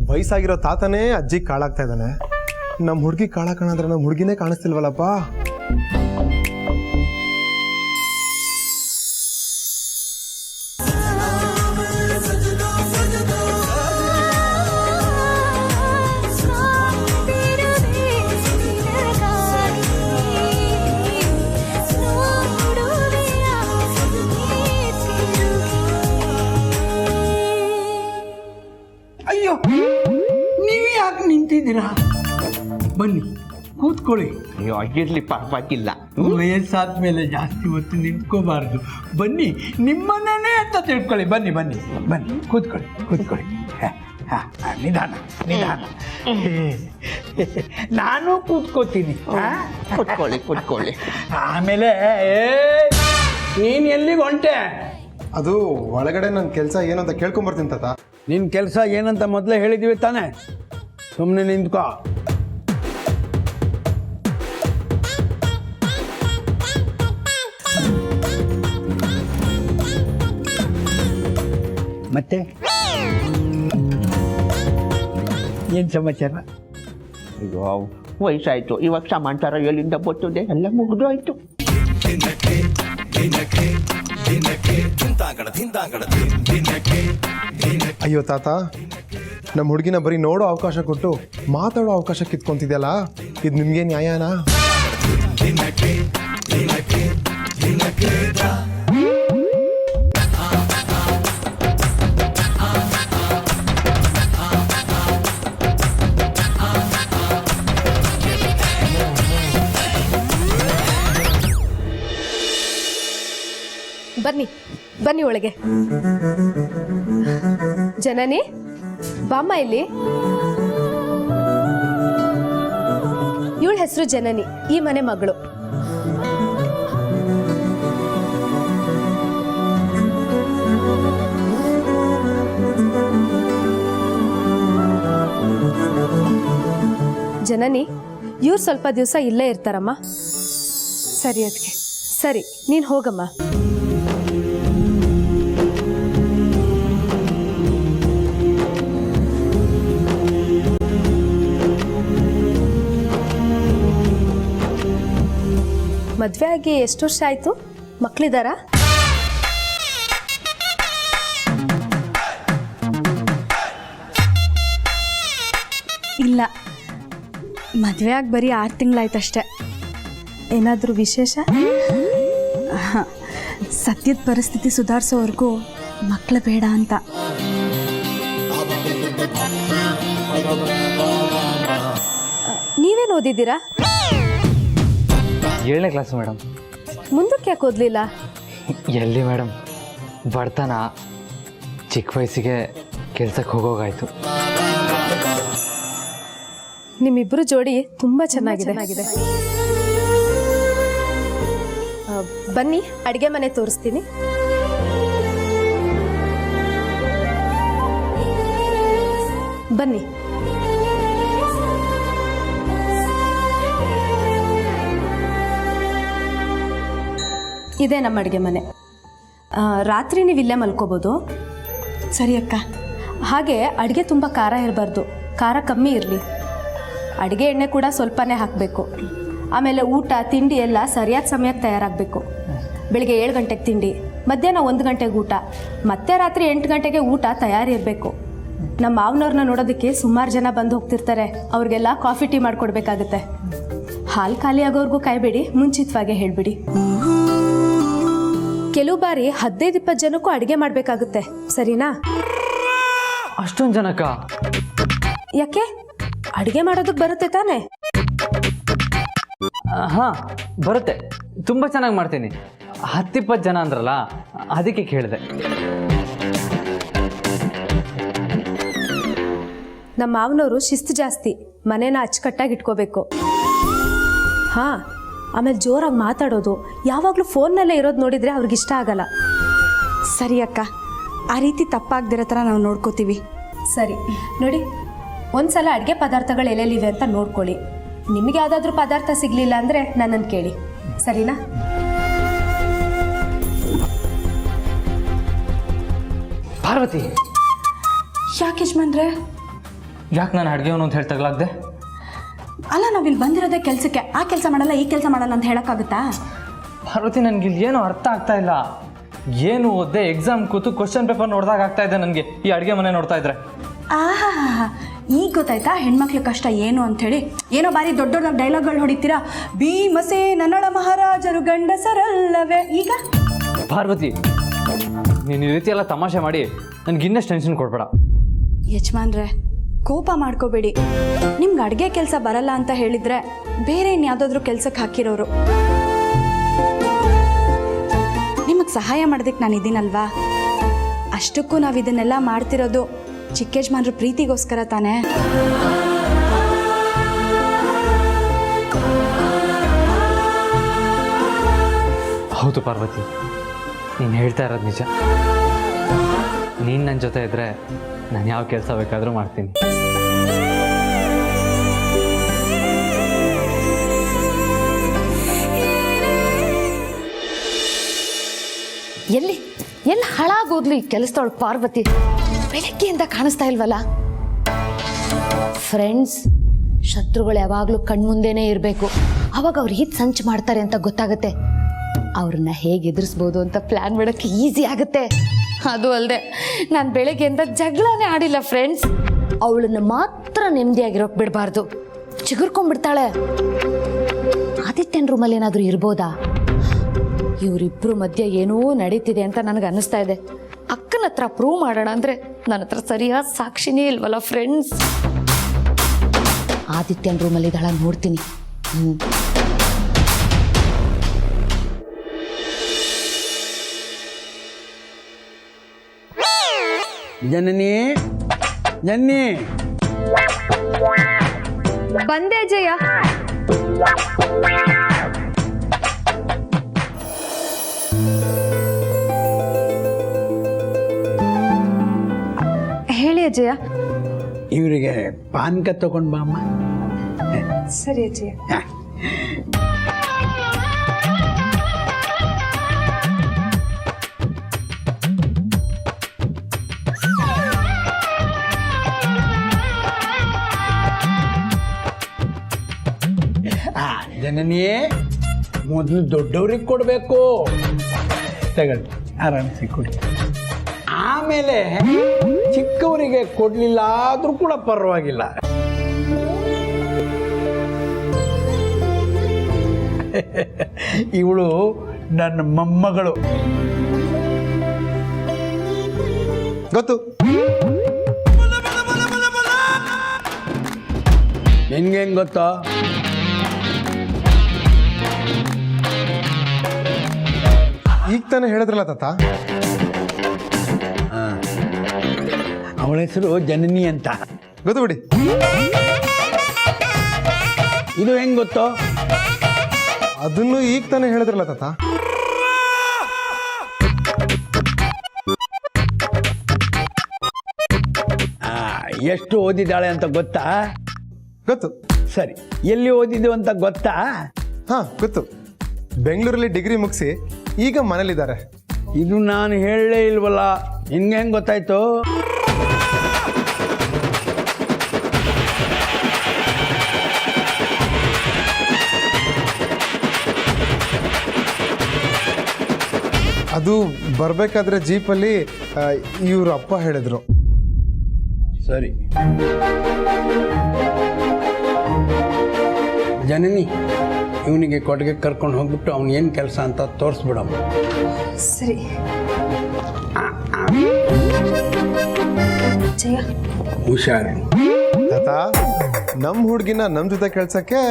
ವಯಸ್ಸಾಗಿರೋ ತಾತನೇ ಅಜ್ಜಿ ಕಾಳಾಗ್ತಾ ಇದ್ದಾನೆ. ನಮ್ಮ ಹುಡುಗಿ ಕಾಳಾಕಣ ಅಂದ್ರೆ ನಮ್ಮ ಹುಡುಗಿನೇ ಕಾಣಿಸ್ತಿಲ್ವಲ್ಲಪ್ಪ. ಅಯ್ಯೋ, ನೀವೇ ಯಾಕೆ ನಿಂತಿದ್ದೀರಾ? ಬನ್ನಿ ಕೂತ್ಕೊಳ್ಳಿ. ಅಯ್ಯೋ ಇರ್ಲಿ, ಪರವಾಗಿಲ್ಲ. ವಯಸ್ಸಾದ್ಮೇಲೆ ಜಾಸ್ತಿ ಹೊತ್ತು ನಿಂತ್ಕೋಬಾರ್ದು. ಬನ್ನಿ, ನಿಮ್ಮನ್ನೇ ಅಂತ ತಿಳ್ಕೊಳ್ಳಿ. ಬನ್ನಿ ಬನ್ನಿ ಬನ್ನಿ, ಕೂತ್ಕೊಳ್ಳಿ ಕೂತ್ಕೊಳ್ಳಿ. ನಿಧಾನ ನಿಧಾನ, ನಾನು ಕೂತ್ಕೋತೀನಿ. ಕೂತ್ಕೊಳ್ಳಿ ಕೂತ್ಕೊಳ್ಳಿ. ಆಮೇಲೆ ನೀನು ಎಲ್ಲಿಗೆ ಹೊಂಟೆ? ಅದು ಒಳಗಡೆ ನನ್ನ ಕೆಲಸ ಏನು ಅಂತ ಕೇಳ್ಕೊಂಬರ್ತೀನಿ ತಾತ. ನಿನ್ನ ಕೆಲಸ ಏನಂತ ಮೊದಲೇ ಹೇಳಿದ್ದೀವಿ ತಾನೆ, ಸುಮ್ಮನೆ ನಿಂತ್ಕೋ. ಮತ್ತೆ ಏನು ಸಮಾಚಾರ? ಅಯ್ಯೋ ವಯಸ್ಸಾಯ್ತು, ಇವಾಗ ಸಮಾಚಾರ ಎಲ್ಲಿಂದ ಬರ್ತದೆ? ಎಲ್ಲ ಮುಗಿದು ಆಯ್ತು. ಅಯ್ಯೋ ತಾತ, ನಮ್ಮ ಹುಡುಗಿನ ಬರೀ ನೋಡೋ ಅವಕಾಶ ಕೊಟ್ಟು ಮಾತಾಡೋ ಅವಕಾಶ ಕಿತ್ಕೊಂತಿದ್ಯಲ್ಲ, ಇದು ನಿಮ್ಗೆ ನ್ಯಾಯನಾ? ಬನ್ನಿ ಬನ್ನಿ ಒಳಗೆ. ಜನನಿ ಬಾಮ್ಮ ಇಲ್ಲಿ. ಇವಳ ಹೆಸರು ಜನನಿ, ಈ ಮನೆ ಮಗಳು. ಜನನಿ, ಇವ್ರು ಸ್ವಲ್ಪ ದಿವಸ ಇಲ್ಲೇ ಇರ್ತಾರಮ್ಮ. ಸರಿ ಅದಕ್ಕೆ ಸರಿ, ನೀನು ಹೋಗಮ್ಮ. ಮದುವೆ ಆಗಿ ಎಷ್ಟು ವರ್ಷ ಆಯಿತು? ಮಕ್ಕಳಿದ್ದಾರಾ? ಇಲ್ಲ, ಮದುವೆ ಆಗಿ ಬರೀ 6 ತಿಂಗಳಾಯ್ತಷ್ಟೆ. ಏನಾದರೂ ವಿಶೇಷ? ಸದ್ಯದ ಪರಿಸ್ಥಿತಿ ಸುಧಾರಿಸೋವರೆಗೂ ಮಕ್ಕಳು ಬೇಡ ಅಂತ. ನೀವೇನು ಓದಿದ್ದೀರಾ? 7ನೇ ಕ್ಲಾಸ್ ಮೇಡಮ್. ಮುಂದಕ್ಕೆ ಯಾಕೆ ಓದಲಿಲ್ಲ? ಎಲ್ಲಿ ಮೇಡಮ್, ಬಡತನ, ಚಿಕ್ಕ ವಯಸ್ಸಿಗೆ ಕೆಲ್ಸಕ್ಕೆ ಹೋಗೋಗಾಯ್ತು. ನಿಮ್ಮಿಬ್ಬರು ಜೋಡಿ ತುಂಬ ಚೆನ್ನಾಗಿದೆ. ಬನ್ನಿ, ಅಡುಗೆ ಮನೆ ತೋರಿಸ್ತೀನಿ. ಬನ್ನಿ. ಇದೇ ನಮ್ಮ ಅಡುಗೆ ಮನೆ. ರಾತ್ರಿ ನೀವು ಇಲ್ಲೇ ಮಲ್ಕೋಬೋದು. ಸರಿ ಅಕ್ಕ. ಹಾಗೆ ಅಡುಗೆ ತುಂಬ ಖಾರ ಇರಬಾರ್ದು, ಖಾರ ಕಮ್ಮಿ ಇರಲಿ. ಅಡುಗೆ ಎಣ್ಣೆ ಕೂಡ ಸ್ವಲ್ಪನೇ ಹಾಕಬೇಕು. ಆಮೇಲೆ ಊಟ ತಿಂಡಿ ಎಲ್ಲ ಸರಿಯಾದ ಸಮಯಕ್ಕೆ ತಯಾರಾಗಬೇಕು. ಬೆಳಿಗ್ಗೆ 7 ಗಂಟೆಗೆ ತಿಂಡಿ, ಮಧ್ಯಾಹ್ನ 1 ಗಂಟೆಗೆ ಊಟ, ಮತ್ತೆ ರಾತ್ರಿ 8 ಗಂಟೆಗೆ ಊಟ ತಯಾರಿರಬೇಕು. ನಮ್ಮ ಮಾವನವ್ರನ್ನ ನೋಡೋದಕ್ಕೆ ಸುಮಾರು ಜನ ಬಂದು ಹೋಗ್ತಿರ್ತಾರೆ. ಅವ್ರಿಗೆಲ್ಲ ಕಾಫಿ ಟೀ ಮಾಡಿಕೊಡ್ಬೇಕಾಗತ್ತೆ. ಹಾಲು ಖಾಲಿ ಆಗೋರ್ಗೂ ಕಾಯ್ಬೇಡಿ, ಮುಂಚಿತವಾಗೇ ಹೇಳಿಬಿಡಿ. ಕೆಲವು ಬಾರಿ 15-20 ಜನಕ್ಕೂ ಅಡುಗೆ ಮಾಡಬೇಕಾಗುತ್ತೆ, ಸರಿನಾ? ಅಷ್ಟೊಂದು ಜನಕ್ಕ? ಯಾಕೆ, ಅಡುಗೆ ಮಾಡೋದಕ್ಕೆ ಬರುತ್ತೆ ತಾನೇ? ಹಾಂ ಬರುತ್ತೆ, ತುಂಬ ಚೆನ್ನಾಗಿ ಮಾಡ್ತೀನಿ. 10-20 ಜನ ಅಂದ್ರಲ್ಲ, ಅದಕ್ಕೆ ಕೇಳಿದೆ. ನಮ್ಮ ಮಾವನವರು ಶಿಸ್ತು ಜಾಸ್ತಿ, ಮನೇನ ಅಚ್ಚುಕಟ್ಟಾಗಿ ಇಟ್ಕೋಬೇಕು. ಹಾಂ, ಆಮೇಲೆ ಜೋರಾಗಿ ಮಾತಾಡೋದು, ಯಾವಾಗಲೂ ಫೋನ್ನಲ್ಲೇ ಇರೋದು ನೋಡಿದರೆ ಅವ್ರಿಗೆ ಇಷ್ಟ ಆಗಲ್ಲ. ಸರಿ ಅಕ್ಕ, ಆ ರೀತಿ ತಪ್ಪಾಗ್ದಿರೋ ಥರ ನಾವು ನೋಡ್ಕೋತೀವಿ. ಸರಿ ನೋಡಿ, ಒಂದ್ಸಲ ಅಡುಗೆ ಪದಾರ್ಥಗಳು ಎಲ್ಲೆಲ್ಲಿವೆ ಅಂತ ನೋಡ್ಕೊಳ್ಳಿ. ನಿಮಗೆ ಯಾವುದಾದ್ರೂ ಪದಾರ್ಥ ಸಿಗಲಿಲ್ಲ ಅಂದರೆ ನನ್ನನ್ನು ಕೇಳಿ, ಸರಿನಾ? ಪಾರ್ವತಿ, ಯಾಕೆ ಯಜಮಾನ್ರೆ? ಯಾಕೆ ನಾನು ಅಡುಗೆವನು ಅಂತ ಹೇಳಿ ತಗಲಾಗ್ದೆ? ಅಲ್ಲ ನಾವಿಲ್ಲಿ ಬಂದಿರೋದೇ ಕೆಲಸಕ್ಕೆ, ಆ ಕೆಲಸ ಮಾಡಲ್ಲ ಈ ಕೆಲಸ ಮಾಡಲ್ಲ ಅಂತ ಹೇಳೋಕ್ಕಾಗುತ್ತಾ? ಪಾರ್ವತಿ, ನನಗೆ ಇಲ್ಲಿ ಏನೂ ಅರ್ಥ ಆಗ್ತಾ ಇಲ್ಲ. ಏನು ಓದ್ದೆ, ಎಕ್ಸಾಮ್ ಕೂತು ಕ್ವಶನ್ ಪೇಪರ್ ನೋಡಿದಾಗ ಆಗ್ತಾ ಇದೆ ನನಗೆ ಈ ಅಡುಗೆ ಮನೆ ನೋಡ್ತಾ ಇದ್ರೆ. ಆಹಾ, ಈಗ ಗೊತ್ತಾಯ್ತಾ ಹೆಣ್ಮಕ್ಳ ಕಷ್ಟ ಏನು ಅಂಥೇಳಿ? ಏನೋ ಬಾರಿ ದೊಡ್ಡ ದೊಡ್ಡ ಡೈಲಾಗ್ಗಳು ಹೊಡಿತೀರಾ, ಭೀಮಸೇ ನನ್ನಳ ಮಹಾರಾಜರು ಗಂಡಸರಲ್ಲವೇ. ಈಗ ಪಾರ್ವತಿ, ನೀನು ಈ ರೀತಿ ಎಲ್ಲ ತಮಾಷೆ ಮಾಡಿ ನನಗೆ ಇನ್ನಷ್ಟು ಟೆನ್ಷನ್ ಕೊಡ್ಬೇಡ. ಯಜಮಾನ್ರೆ, ಕೋಪ ಮಾಡ್ಕೋಬೇಡಿ. ನಿಮ್ಗೆ ಅಡುಗೆ ಕೆಲಸ ಬರಲ್ಲ ಅಂತ ಹೇಳಿದರೆ ಬೇರೆ ಇನ್ಯಾವುದಾದ್ರೂ ಕೆಲಸಕ್ಕೆ ಹಾಕಿರೋರು. ನಿಮಗೆ ಸಹಾಯ ಮಾಡೋದಕ್ಕೆ ನಾನು ಇದ್ದೀನಲ್ವಾ? ಅಷ್ಟಕ್ಕೂ ನಾವು ಇದನ್ನೆಲ್ಲ ಮಾಡ್ತಿರೋದು ಚಿಕ್ಕ ಯಜಮಾನ್ರ ಪ್ರೀತಿಗೋಸ್ಕರ ತಾನೇ. ಹೌದು ಪಾರ್ವತಿ, ನೀನು ಹೇಳ್ತಾ ಇರೋದು ನಿಜ. ನೀನು ನನ್ನ ಜೊತೆ ಇದ್ದರೆ ನಾನು ಯಾವ ಕೆಲಸ ಬೇಕಾದರೂ ಮಾಡ್ತೀನಿ. ಎಲ್ಲಿ ಹಾಳಾಗೋದ್ಲು ಈ ಕೆಲಸದವಳು ಪಾರ್ವತಿ? ಬೆಳಗ್ಗೆಯಿಂದ ಕಾಣಿಸ್ತಾ ಇಲ್ವಲ್ಲ? ಫ್ರೆಂಡ್ಸ್, ಶತ್ರುಗಳು ಯಾವಾಗಲೂ ಕಣ್ಮುಂದೆನೇ ಇರಬೇಕು. ಅವಾಗ ಅವ್ರು ಇದು ಸಂಚು ಮಾಡ್ತಾರೆ ಅಂತ ಗೊತ್ತಾಗುತ್ತೆ. ಅವ್ರನ್ನ ಹೇಗೆ ಎದುರಿಸ್ಬೋದು ಅಂತ ಪ್ಲ್ಯಾನ್ ಮಾಡೋಕ್ಕೆ ಈಸಿ ಆಗುತ್ತೆ. ಅದು ಅಲ್ಲದೆ ನಾನು ಬೆಳಗ್ಗೆಯಿಂದ ಜಗಳನೇ ಆಡಿಲ್ಲ ಫ್ರೆಂಡ್ಸ್. ಅವಳನ್ನು ಮಾತ್ರ ನೆಮ್ಮದಿಯಾಗಿರೋಕೆ ಬಿಡಬಾರ್ದು, ಚಿಗುರ್ಕೊಂಡ್ಬಿಡ್ತಾಳೆ. ಆದಿತ್ಯನ ರೂಮಲ್ಲಿ ಏನಾದರೂ ಇರ್ಬೋದಾ? ಇವರಿಬ್ಬರು ಮಧ್ಯೆ ಏನೋ ನಡೀತಿದೆ ಅಂತ ನನಗೆ ಅನ್ನಿಸ್ತಾ ಇದೆ. ಅಕ್ಕನ ಹತ್ರ ಪ್ರೂವ್ ಮಾಡೋಣ ಅಂದರೆ ನನ್ನ ಹತ್ರ ಸರಿಯಾದ ಸಾಕ್ಷಿನೇ ಇಲ್ವಲ್ಲ ಫ್ರೆಂಡ್ಸ್. ಆದಿತ್ಯನ ರೂಮಲ್ಲಿ ಇದ್ದಾಳ ನೋಡ್ತೀನಿ. ಜನನಿ, ಜನ್ನಿ, ಬಂದೆ ಜಯ. ಹೇಳಿ ಅಜಯ. ಇವರಿಗೆ ಪಾನಕ ತಗೊಂಡು ಬಾ ಅಮ್ಮ. ಸರಿ ಅಜಯ. ಜನನಿಯೇ, ಮೊದಲು ದೊಡ್ಡವ್ರಿಗೆ ಕೊಡಬೇಕು. ತಗೊಳ್ಳಿ, ಆರಾಮಿಸಿ ಕೊಡಿ. ಆಮೇಲೆ ಚಿಕ್ಕವರಿಗೆ ಕೊಡಲಿಲ್ಲ ಆದರೂ ಕೂಡ ಪರವಾಗಿಲ್ಲ. ಇವಳು ನನ್ನ ಮೊಮ್ಮಗಳು. ಗೊತ್ತು. ನಿನ್ಗೆ ಹೆಂಗ್ ಗೊತ್ತಾ? ಈಗ ತಾನೇ ಹೇಳಿದ್ರಲ್ಲ ತಾತ. ಅವಳ ಹೆಸರು ಜನನಿ ಅಂತ. ಗೊತ್ತು ಬಿಡಿ. ಇದು ಹೆಂಗ್ ಗೊತ್ತೋ? ಅದನ್ನು ಈಗ ತಾನೇ ಹೇಳಿದ್ರಲ್ಲ ತಾತ. ಎಷ್ಟು ಓದಿದ್ದಾಳೆ ಅಂತ ಗೊತ್ತಾ? ಗೊತ್ತು. ಸರಿ, ಎಲ್ಲಿ ಓದಿದ್ದು ಅಂತ ಗೊತ್ತಾ? ಹಾ ಗೊತ್ತು. ಬೆಂಗಳೂರಲ್ಲಿ ಡಿಗ್ರಿ ಮುಗಿಸಿ ಈಗ ಮನೇಲಿದ್ದಾರೆ. ಇದು ನಾನು ಹೇಳಲೇ ಇಲ್ವಲ್ಲ, ನಿನ್ಗೆ ಹೆಂಗೆ ಗೊತ್ತಾಯ್ತು? ಅದು ಬರಬೇಕಾದ್ರೆ ಜೀಪಲ್ಲಿ ಇವ್ರ ಅಪ್ಪ ಹೇಳಿದ್ರು. ಸರಿ ಜನನಿ, ಇವನಿಗೆ ಕೊಟ್ಟಿಗೆ ಕರ್ಕೊಂಡು ಹೋಗ್ಬಿಟ್ಟು ಅವ್ನು ಏನು ಕೆಲಸ ಅಂತ ತೋರಿಸ್ಬಿಡಮ್ಮ. ಸರಿ ಜಯ. ಹುಷಾರು ತಾತ, ನಮ್ಮ ಹುಡುಗಿನ ನಮ್ಮ ಜೊತೆ ಕೆಲ್ಸಕ್ಕೆ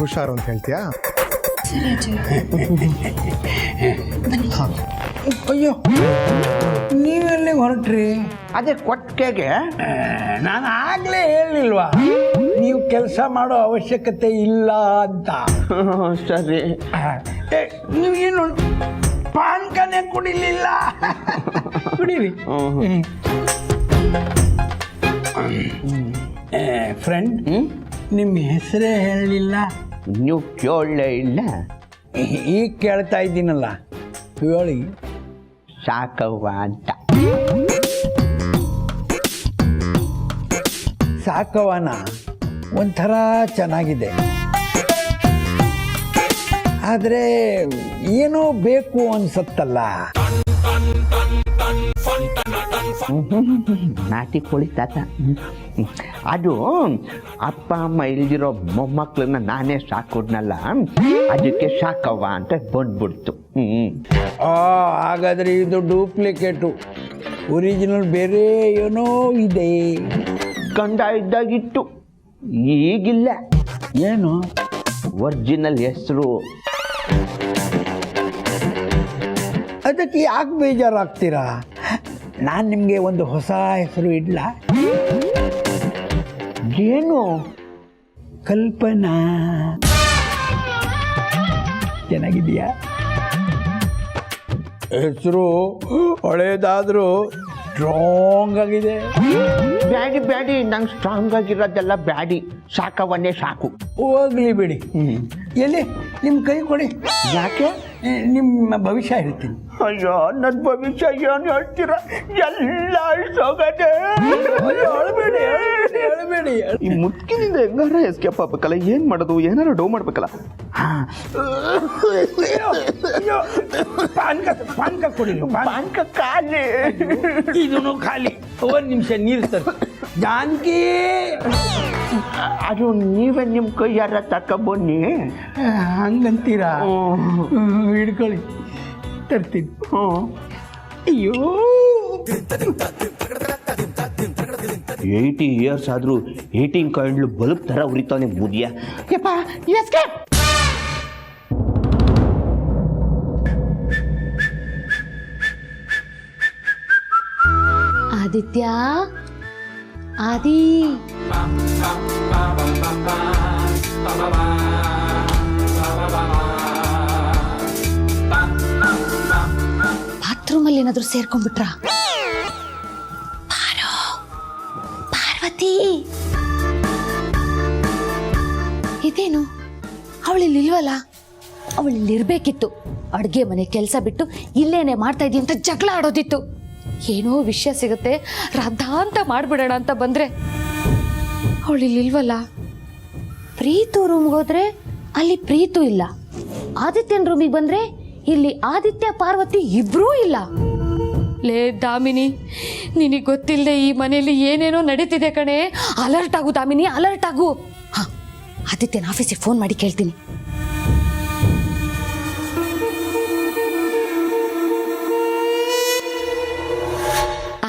ಹುಷಾರು ಅಂತ ಹೇಳ್ತೀಯಾ? ಅಯ್ಯೋ, ನೀವೆಲ್ಲೇ ಹೊರಟ್ರಿ? ಅದೇ ಕೊಟ್ಟಿಗೆಗೆ. ನಾನು ಆಗಲೇ ಹೇಳಿಲ್ವಾ ನೀವು ಕೆಲಸ ಮಾಡೋ ಅವಶ್ಯಕತೆ ಇಲ್ಲ ಅಂತ? ಸರಿ. ನೀವೇನು ಪಾನ್ಕನೇ ಕುಡಿಲಿಲ್ಲ? ಕುಡೀರಿ. ಫ್ರೆಂಡ್, ನಿಮ್ಮ ಹೆಸರೇ ಹೇಳಲಿಲ್ಲ. ನೀವು ಕೇಳಲೇ ಇಲ್ಲ. ಈಗ ಕೇಳ್ತಾ ಇದ್ದೀನಲ್ಲ, ಹೇಳಿ. ಸಾಕವ್ವ ಅಂತ. ಸಾಕವನ ಒಂಥರ ಚೆನ್ನಾಗಿದೆ, ಆದರೆ ಏನೋ ಬೇಕು ಅನ್ಸತ್ತಲ್ಲ. ನಾಟಿ ಕೋಳಿ ತಾತ. ಅದು ಅಪ್ಪ ಅಮ್ಮ ಇಲ್ದಿರೋ ಮೊಮ್ಮಕ್ಕಳನ್ನ ನಾನೇ ಸಾಕೋದ್ನಲ್ಲ, ಅದಕ್ಕೆ ಸಾಕವ್ವ ಅಂತ ಬಂದ್ಬಿಡ್ತು. ಹಾಗಾದ್ರೆ ಇದು ಡೂಪ್ಲಿಕೇಟು, ಒರಿಜಿನಲ್ ಬೇರೆ ಏನೋ ಇದೆ. ಗಂಡ ಇದ್ದಾಗಿತ್ತು, ಈಗಿಲ್ಲ. ಏನು? ಒರಿಜಿನಲ್ ಹೆಸರು. ಅದಕ್ಕೆ ಯಾಕೆ ಬೇಜಾರಾಗ್ತೀರಾ? ನಾನು ನಿಮಗೆ ಒಂದು ಹೊಸ ಹೆಸರು ಇಡ್ಲ. ಏನು? ಕಲ್ಪನಾ. ಚೆನ್ನಾಗಿದೆಯಾ? ಹೆಸರು ಹಳೇದಾದರೂ ಸ್ಟ್ರಾಂಗ್ ಆಗಿದೆ. ಬ್ಯಾಡಿ ಬ್ಯಾಡಿ, ನಂಗೆ ಸ್ಟ್ರಾಂಗ್ ಆಗಿರೋದೆಲ್ಲ ಬ್ಯಾಡಿ, ಸಾಕವನ್ನೇ ಸಾಕು. ಹೋಗ್ಲಿ ಬಿಡಿ. ಎಲ್ಲಿ ನಿಮ್ಮ ಕೈ ಕೊಡಿ. ಯಾಕೆ? ನಿಮ್ಮ ಭವಿಷ್ಯ ಹೇಳ್ತೀನಿ. ಅಯ್ಯೋ, ನನ್ನ ಭವಿಷ್ಯ ಏನು ಹೇಳ್ತೀರ? ಎಲ್ಲ ಸೊಗದೆ. ಹೇಳ್ಬೇಡಿ ಹೇಳ್ಬೇಡಿ. ಈ ಮುಟ್ಕಿನಿಂದ ಹೆಂಗಾರ ಎಸ್ಕೇಪ್ ಆಗ್ಬೇಕಲ್ಲ, ಏನು ಮಾಡೋದು? ಏನಾರ ಡೋ ಮಾಡ್ಬೇಕಲ್ಲ. ಪಾನ್ಕ ಕೊಡಿ. ಪಾನ್ಕ ಖಾಲಿ. ಇದನ್ನು ಖಾಲಿ. ಒಂದು ನಿಮಿಷ ನೀರು ಸರ್. ಜಾನಕಿ, ಅದು ನೀವೇ ನಿಮ್ಮ ಕೈಯಾರ ತಕೊಂಬನ್ನಿ. ಹಂಗಂತೀರಾ? ಹಿಡ್ಕೊಳ್ಳಿ, ತರ್ತೀನಿ. ಅಯ್ಯೋ, 80 years ಆದರೂ 18 ಕಾಯಿಂಡ್ಲು ಬಲ್ಬ್ ಥರ ಉರಿತಾನೆ ಮುದಿಯ. ಯಪ್ಪ, ಎಸ್ಕೇಪ್. ಆದಿತ್ಯ, ಆದಿ, ಬಾತ್ರೂಮಲ್ಲಿ ಏನಾದರೂ ಸೇರ್ಕೊಂಡ್ಬಿಟ್ರಾ? ಪಾರ್ವತಿ, ಇದೇನು ಅವಳಿಲ್ಲಿ ಇಲ್ವಲ್ಲ? ಅವಳಿಲ್ಲಿ ಇರ್ಬೇಕಿತ್ತು. ಅಡುಗೆ ಮನೆ ಕೆಲಸ ಬಿಟ್ಟು ಇಲ್ಲೇನೆ ಮಾಡ್ತಾ ಇದೀಯ ಅಂತ ಜಗಳ ಆಡೋದಿತ್ತು. ಏನೋ ವಿಷಯ ಸಿಗುತ್ತೆ ರಾಧಾ ಅಂತ ಮಾಡ್ಬಿಡೋಣ ಅಂತ ಬಂದ್ರೆ ಅವಳಿಲ್ಲಿ ಇಲ್ವಲ್ಲ? ಪ್ರೀತು ರೂಮ್ಗೆ ಹೋದ್ರೆ ಅಲ್ಲಿ ಪ್ರೀತು ಇಲ್ಲ, ಆದಿತ್ಯನ ರೂಮಿಗೆ ಬಂದ್ರೆ ಇಲ್ಲಿ ಆದಿತ್ಯ ಪಾರ್ವತಿ ಇಬ್ರೂ ಇಲ್ಲ. ಲೇ ದಾಮಿನಿ, ನಿನಗೆ ಗೊತ್ತಿಲ್ಲದೆ ಈ ಮನೆಯಲ್ಲಿ ಏನೇನೋ ನಡೀತಿದೆ ಕಣೆ. ಅಲರ್ಟ್ ಆಗು ದಾಮಿನಿ, ಅಲರ್ಟ್ ಆಗು. ಹಾ, ಆದಿತ್ಯನ ಆಫೀಸಿಗೆ ಫೋನ್ ಮಾಡಿ ಕೇಳ್ತೀನಿ.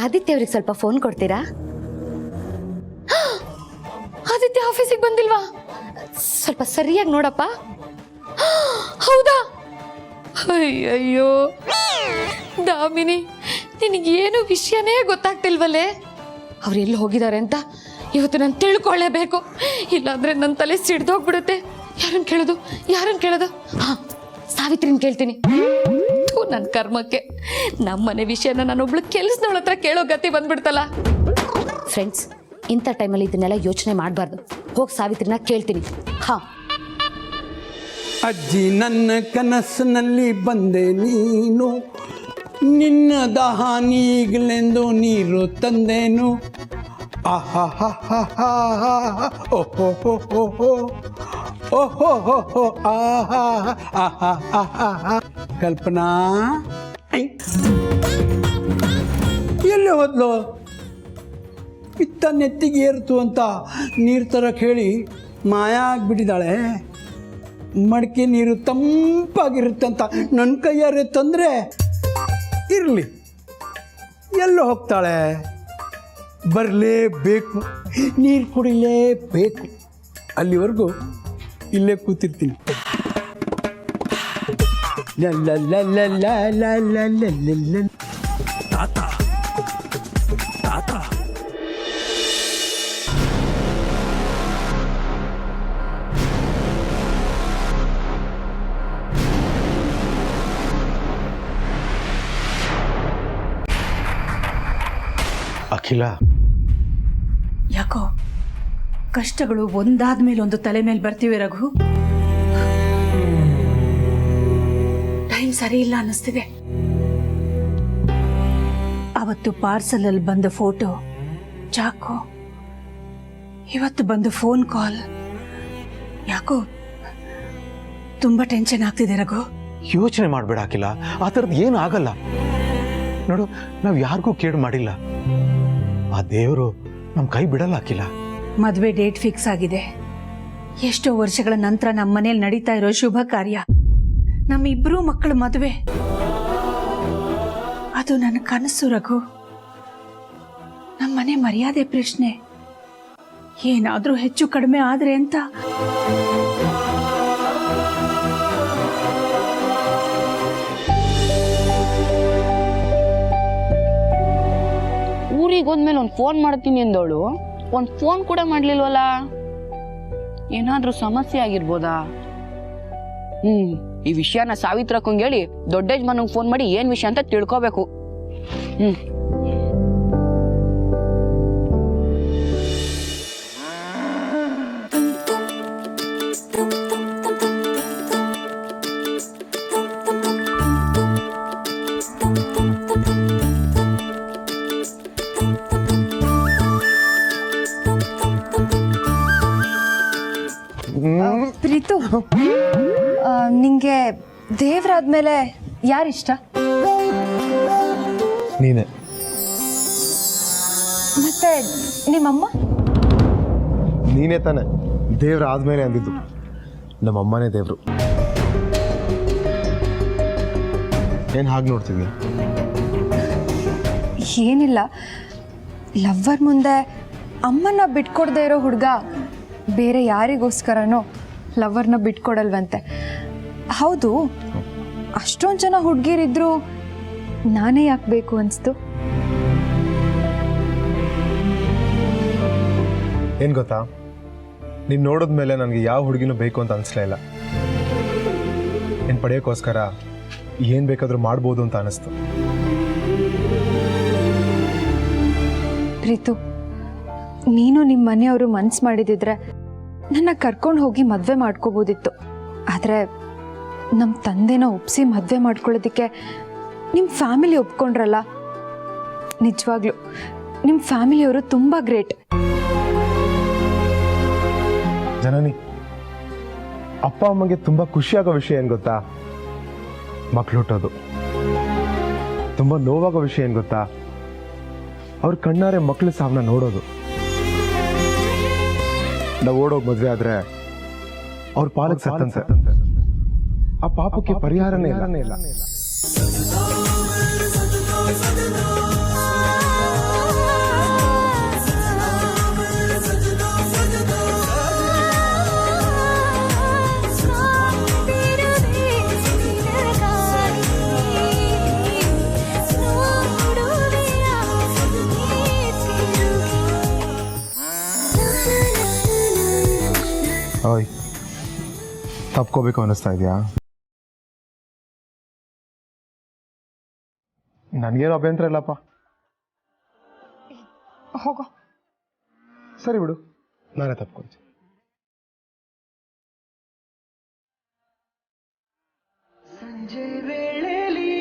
ಆದಿತ್ಯ ಅವ್ರಿಗೆ ಸ್ವಲ್ಪ ಫೋನ್ ಕೊಡ್ತೀರಾ? ಆದಿತ್ಯ ಆಫೀಸಿಗೆ ಬಂದಿಲ್ವಾ? ಸ್ವಲ್ಪ ಸರಿಯಾಗಿ ನೋಡಪ್ಪ. ಹೌದಾ? ಅಯ್ಯಯ್ಯೋ ದಾಮಿನಿ, ನಿನಗೇನು ವಿಷಯನೇ ಗೊತ್ತಾಗ್ತಿಲ್ವಲ್ಲೇ? ಅವ್ರು ಎಲ್ಲಿ ಹೋಗಿದ್ದಾರೆ ಅಂತ ಇವತ್ತು ನಾನು ತಿಳ್ಕೊಳ್ಳೇಬೇಕು, ಇಲ್ಲಾಂದ್ರೆ ನನ್ನ ತಲೆ ಸಿಡ್ದೋಗ್ಬಿಡುತ್ತೆ. ಯಾರನ್ನು ಕೇಳೋದು? ಹಾ, ಸಾವಿತ್ರಿನ ಕೇಳ್ತೀನಿ. ನನ್ನ ಕರ್ಮಕ್ಕೆ ನಮ್ಮನೆ ವಿಷಯನ ನಾನೊಬ್ಳು ಕೆಲಸದವಳ ಹತ್ರ ಕೇಳೋ ಗತಿ ಬಂದ್ಬಿಡ್ತಲ್ಲ. ಫ್ರೆಂಡ್ಸ್, ಇಂಥ ಟೈಮಲ್ಲಿ ಇದನ್ನೆಲ್ಲ ಯೋಚನೆ ಮಾಡಬಾರ್ದು. ಹೋಗಿ ಸಾವಿತ್ರಿನ ಕೇಳ್ತೀನಿ. ಹಾ. ಅಜ್ಜಿ, ನನ್ನ ಕನಸಿನಲ್ಲಿ ಬಂದೆ ನೀನು, ನಿನ್ನ ದಾಹ ನೀಗಲೆಂದು ನೀರು ತಂದೇನು. ಕಲ್ಪನಾ ಎಲ್ಲಿ ಹೋದ್ಲು? ಪಿತ್ತ ನೆತ್ತಿಗೆ ಏರ್ತು ಅಂತ ನೀರು ತರಕ್ಕೆ ಹೇಳಿ ಮಾಯ ಆಗಿಬಿಟ್ಟಿದ್ದಾಳೆ. ಮಡಿಕೆ ನೀರು ತಂಪಾಗಿರುತ್ತಂತ ನನ್ನ ಕೈಯಾರೆ ತಂದರೆ ಇರಲಿ, ಎಲ್ಲೋ ಹೋಗ್ತಾಳೆ. ಬರಲೇಬೇಕು, ನೀರು ಕುಡಿಲೇಬೇಕು. ಅಲ್ಲಿವರೆಗೂ ಇಲ್ಲೇ ಕೂತಿರ್ತೀನಿ. ಅಖಿಲ, ಯಾಕೋ ಕಷ್ಟಗಳು ಒಂದಾದ್ಮೇಲೆ ಒಂದು ತಲೆ ಮೇಲೆ ಬರ್ತಿವೆ ರಘು. ಟೈಮ್ ಸರಿ ಇಲ್ಲ ಅನ್ನಿಸ್ತಿದೆ. ಅವತ್ತು ಪಾರ್ಸಲಲ್ಲಿ ಬಂದ ಫೋಟೋ, ಚಾಕು, ಇವತ್ತು ಬಂದು ಫೋನ್ ಕಾಲ್. ಯಾಕೋ ತುಂಬ ಟೆನ್ಷನ್ ಆಗ್ತಿದೆ ರಘು. ಯೋಚನೆ ಮಾಡಬೇಡ ಅಖಿಲ, ಆ ಥರದ್ದು ಏನು ಆಗಲ್ಲ. ನೋಡು, ನಾವು ಯಾರಿಗೂ ಕೇಡು ಮಾಡಿಲ್ಲ. ಆ ದೇವರು ನಮ್ಮ ಕೈ ಬಿಡಲ್ಲ ಅಖಿಲ. ಮದುವೆ ಡೇಟ್ ಫಿಕ್ಸ್ ಆಗಿದೆ. ಎಷ್ಟೋ ವರ್ಷಗಳ ನಂತರ ನಮ್ಮ ಮನೇಲಿ ನಡೀತಾ ಇರೋ ಶುಭ ಕಾರ್ಯ, ನಮ್ಮಿಬ್ಬರೂ ಮಕ್ಕಳ ಮದುವೆ. ಅದು ನನ್ನ ಕನಸು ರಘು. ನಮ್ಮ ಮನೆ ಮರ್ಯಾದೆ ಪ್ರಶ್ನೆ. ಏನಾದರೂ ಹೆಚ್ಚು ಕಡಿಮೆ ಆದ್ರೆ ಅಂತ. ಊರಿಗೆ ಹೋದ್ಮೇಲೆ ಒಂದು ಫೋನ್ ಮಾಡ್ತೀನಿ ಅಂದವಳು ಒಂದು ಫೋನ್ ಕೂಡ ಮಾಡ್ಲಿಲ್ವಲ್ಲ. ಏನಾದ್ರೂ ಸಮಸ್ಯೆ ಆಗಿರ್ಬೋದಾ? ಈ ವಿಷಯನ ಸಾವಿತ್ರಕ್ಕಂಗೆ ಹೇಳಿ ದೊಡ್ಡ ಯಜಮಾನಿಗೆ ಫೋನ್ ಮಾಡಿ ಏನ್ ವಿಷಯ ಅಂತ ತಿಳ್ಕೋಬೇಕು. ಪ್ರೀತು, ನಿಂಗೆ ದೇವ್ರಾದ್ಮೇಲೆ ಯಾರಿಷ್ಟ? ನೀನೆ. ಮತ್ತೆ ನಿಮ್ಮಮ್ಮ? ನೀನೇ ತಾನೆ ದೇವ್ರ ಆದ್ಮೇಲೆ ಅಂದಿದ್ದು. ನಮ್ಮಮ್ಮನೇ ದೇವ್ರು. ಏನು ಹಾಗೆ ನೋಡ್ತಿದ್ವಿ? ಏನಿಲ್ಲ, ಲವ್ವರ್ ಮುಂದೆ ಅಮ್ಮನ ಬಿಟ್ಕೊಡ್ದೇ ಇರೋ ಹುಡುಗ ಬೇರೆ ಯಾರಿಗೋಸ್ಕರನೋ ಲವ್ವರ್ನ ಬಿಟ್ಕೊಡಲ್ವಂತೆ. ಹೌದು, ಅಷ್ಟೊಂದು ಜನ ಹುಡುಗಿರಿದ್ರು ನಾನೇ ಯಾಕೆ ಬೇಕು ಅನಿಸ್ತು? ಏನು ಗೊತ್ತಾ, ನೀನು ನೋಡಿದ್ಮೇಲೆ ನನಗೆ ಯಾವ ಹುಡುಗಿನೂ ಬೇಕು ಅಂತ ಅನಿಸ್ಲೇ ಇಲ್ಲ. ನೀನು ಪಡೆಯೋಕ್ಕೋಸ್ಕರ ಏನು ಬೇಕಾದರೂ ಮಾಡ್ಬೋದು ಅಂತ ಅನಿಸ್ತು. ಪ್ರೀತು, ನೀನು ನಿಮ್ಮ ಮನೆಯವರು ಮನ್ಸು ಮಾಡಿದಿದ್ರೆ ನನ್ನ ಕರ್ಕೊಂಡು ಹೋಗಿ ಮದುವೆ ಮಾಡ್ಕೋಬೋದಿತ್ತು. ಆದರೆ ನಮ್ಮ ತಂದೆನ ಒಪ್ಪಿಸಿ ಮದುವೆ ಮಾಡ್ಕೊಳ್ಳೋದಕ್ಕೆ ನಿಮ್ಮ ಫ್ಯಾಮಿಲಿ ಒಪ್ಕೊಂಡ್ರಲ್ಲ, ನಿಜವಾಗ್ಲೂ ನಿಮ್ಮ ಫ್ಯಾಮಿಲಿಯವರು ತುಂಬ ಗ್ರೇಟ್. ಜನನಿ, ಅಪ್ಪ ಅಮ್ಮಗೆ ತುಂಬ ಖುಷಿಯಾಗೋ ವಿಷಯ ಏನು ಗೊತ್ತಾ? ಮಕ್ಳು ಹುಟ್ಟೋದು. ತುಂಬ ನೋವಾಗೋ ವಿಷಯ ಏನು ಗೊತ್ತಾ? ಅವ್ರ ಕಣ್ಣಾರೆ ಮಕ್ಳ ಸಾವನ್ನ ನೋಡೋದು. ನಾವು ಓಡೋಗಿ ಮದುವೆ ಆದ್ರೆ ಅವ್ರ ಪಾಲಕ್ ಸತ್ತಂತೆ. ಆ ಪಾಪಕ್ಕೆ ಪರಿಹಾರನೇ ಇಲ್ಲ. ಓಯ್, ತಪ್ಕೋಬೇಕು ಅನ್ನಿಸ್ತಾ ಇದೆಯಾ? ನನಗೇನು ಅಭ್ಯಂತರ ಇಲ್ಲಪ್ಪ. ಹೋಗೋ. ಸರಿ ಬಿಡು, ನಾನೇ ತಪ್ಕೊಂತೀನಿ. ಸಂಜೆ ವೇಳೆಯಲ್ಲಿ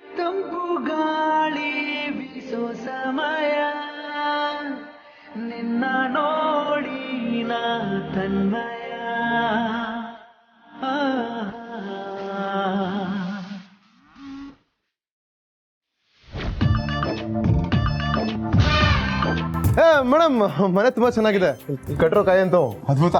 ತಂಪು ಗಾಳಿ ಬೀಸೋ ಸಮಯ, ನಿನ್ನ ನೋಡಿ ನಾ ತನ್ಮಯ. ಮೇಡಮ್, ಮನೆ ತುಂಬಾ ಚೆನ್ನಾಗಿದೆ. ಕಟ್ರೋ ಕಾಯಿ ಅಂತೂ ಅದ್ಭುತ.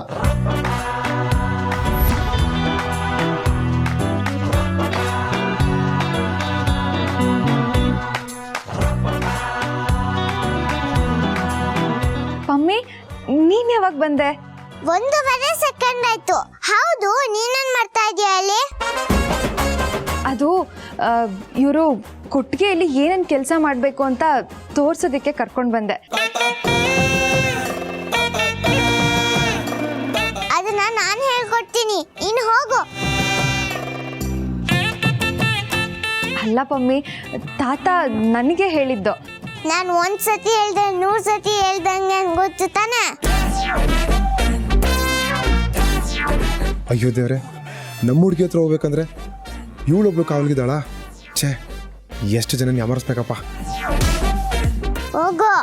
ಮಮ್ಮಿ, ನೀನ್ ಯಾವಾಗ ಬಂದೆ? 1.5 ಸೆಕೆಂಡ್ ಆಯ್ತು. ಹೌದು, ನೀನೇನ್ ಮಾಡ್ತಾ ಇದೀಯ ಅಲ್ಲಿ? ಅದು ಇವರು ಕೊಟ್ಟಿಗೆಯಲ್ಲಿ ಏನೇನು ಕೆಲಸ ಮಾಡಬೇಕು ಅಂತ ತೋರ್ಸೋದಕ್ಕೆ ಕರ್ಕೊಂಡು ಬಂದೆ. ಅದನ್ನ ನಾನು ಹೇಳ್ಕೊಡ್ತೀನಿ, ಇನ್ನು ಹೋಗು. ಅಲ್ಲ ಪಮ್ಮಿ, ತಾತ ನನಗೆ ಹೇಳಿದ್ದು. ನಾನು 1 ಸತಿ ಹೇಳ್ದೆ 100 ಸತಿ ಹೇಳ್ದಂಗೆ ಗೊತ್ತು ತಾನೆ. ಅಯ್ಯೋ ದೇವ್ರೆ, ನಮ್ಮ ಹುಡುಗಿ ಹತ್ರ ಹೋಗ್ಬೇಕಂದ್ರೆ ಇವಳೊಬ್ಳು ಕಾವಲ್ಗಿದ್ದಾಳ. ಛೇ, ಎಷ್ಟು ಜನ ಯಾಮರಿಸ್ಬೇಕಪ್ಪ. ಹೋಗು.